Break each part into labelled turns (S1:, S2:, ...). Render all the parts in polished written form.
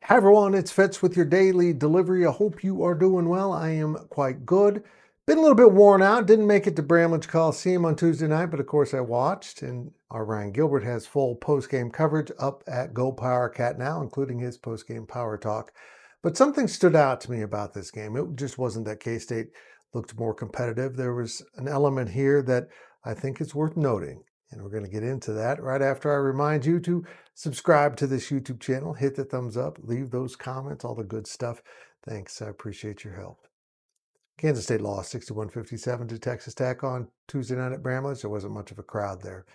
S1: Hi everyone, it's Fitz with your daily delivery. I hope you are doing well. I am quite good. Been a little bit worn out. Didn't make it to Bramlage Coliseum on Tuesday night, but of course I watched. And our Ryan Gilbert has full post-game coverage up at GoPowercat now, including his post-game power talk. But something stood out to me about this game. It just wasn't that K-State looked more competitive. There was an element here that I think is worth noting. And we're going to get into that right after I remind you to subscribe to this YouTube channel, hit the thumbs up, leave those comments, all the good stuff. Thanks. I appreciate your help. Kansas State lost 61-57 to Texas Tech on Tuesday night at Bramlage. There wasn't much of a crowd there.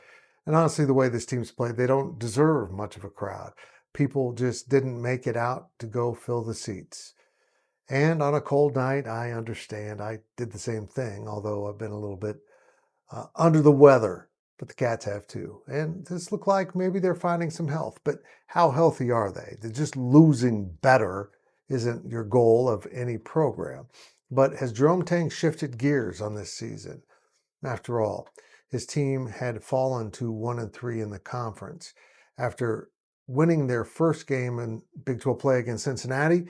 S1: And honestly, the way this team's played, they don't deserve much of a crowd. People just didn't make it out to go fill the seats. And on a cold night, I understand. I did the same thing, although I've been a little bit under the weather, but the Cats have too. And this looked like maybe they're finding some health, but how healthy are they? They're just losing better isn't your goal of any program. But has Jerome Tang shifted gears on this season? After all, his team had fallen to 1-3 in the conference. After winning their first game in Big 12 play against Cincinnati,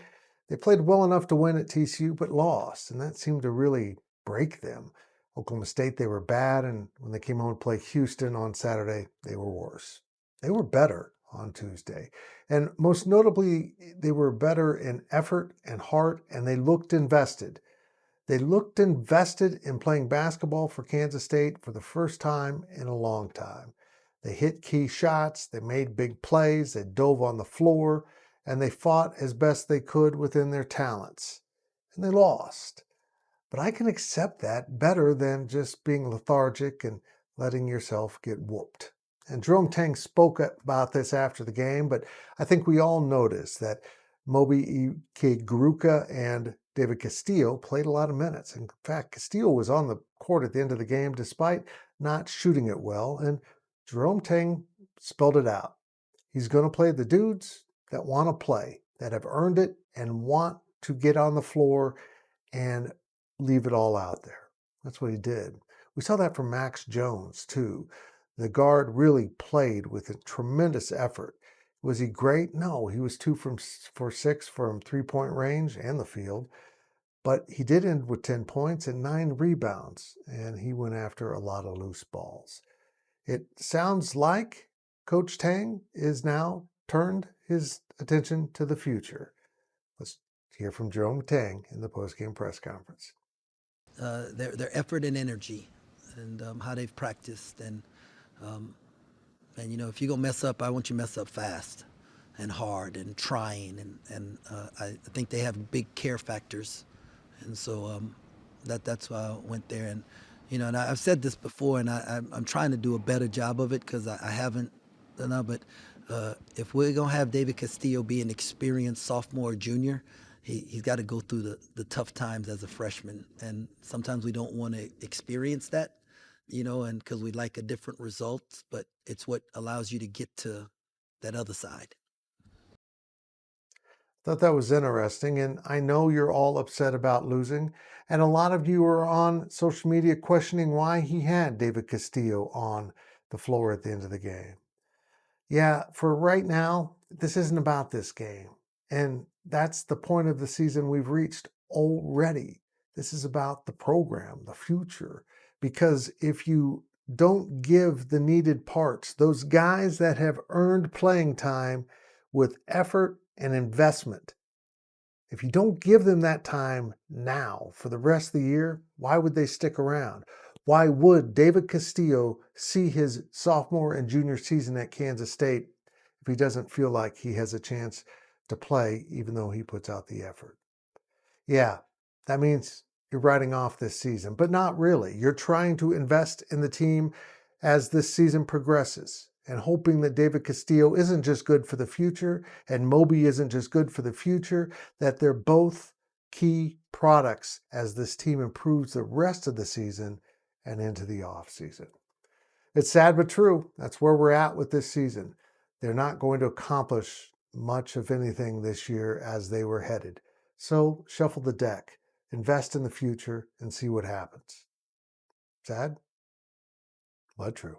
S1: they played well enough to win at TCU, but lost, and that seemed to really break them. Oklahoma State, they were bad, and when they came home to play Houston on Saturday, they were worse. They were better on Tuesday. And most notably, they were better in effort and heart, and they looked invested. They looked invested in playing basketball for Kansas State for the first time in a long time. They hit key shots, they made big plays, they dove on the floor, and they fought as best they could within their talents. And they lost. But I can accept that better than just being lethargic and letting yourself get whooped. And Jerome Tang spoke about this after the game, but I think we all noticed that Moby Ikeguruka and David Castillo played a lot of minutes. In fact, Castillo was on the court at the end of the game despite not shooting it well, and Jerome Tang spelled it out. He's going to play the dudes that want to play, that have earned it and want to get on the floor and leave it all out there. That's what he did. We saw that from Max Jones, too. The guard really played with a tremendous effort. Was he great? No, he was 2 for 6 from three-point range and the field. But he did end with 10 points and 9 rebounds, and he went after a lot of loose balls. It sounds like Coach Tang is now turned his attention to the future. Let's hear from Jerome Tang in the postgame press conference.
S2: Their effort and energy, and how they've practiced, and you know, if you're gonna mess up, I want you to mess up fast, and hard, and trying, and I think they have big care factors, and so that's why I went there, and you know, and I've said this before, and I'm trying to do a better job of it because I haven't done that, but if we're gonna have David Castillo be an experienced sophomore or junior, he's got to go through the tough times as a freshman, and sometimes we don't want to experience that, you know, and because we like a different result, but it's what allows you to get to that other side.
S1: Thought that was interesting, and I know you're all upset about losing, and a lot of you are on social media questioning why he had David Castillo on the floor at the end of the game. Yeah, for right now, this isn't about this game. And that's the point of the season we've reached already. This is about the program, the future. Because if you don't give the needed parts, those guys that have earned playing time with effort and investment, if you don't give them that time now for the rest of the year, why would they stick around? Why would David Castillo see his sophomore and junior season at Kansas State if he doesn't feel like he has a chance to play, even though he puts out the effort? Yeah, that means you're writing off this season, but not really. You're trying to invest in the team as this season progresses and hoping that David Castillo isn't just good for the future and Moby isn't just good for the future, that they're both key products as this team improves the rest of the season and into the off season. It's sad but true. That's where we're at with this season. They're not going to accomplish much of anything this year as they were headed. So shuffle the deck, invest in the future, and see what happens. Sad, but true.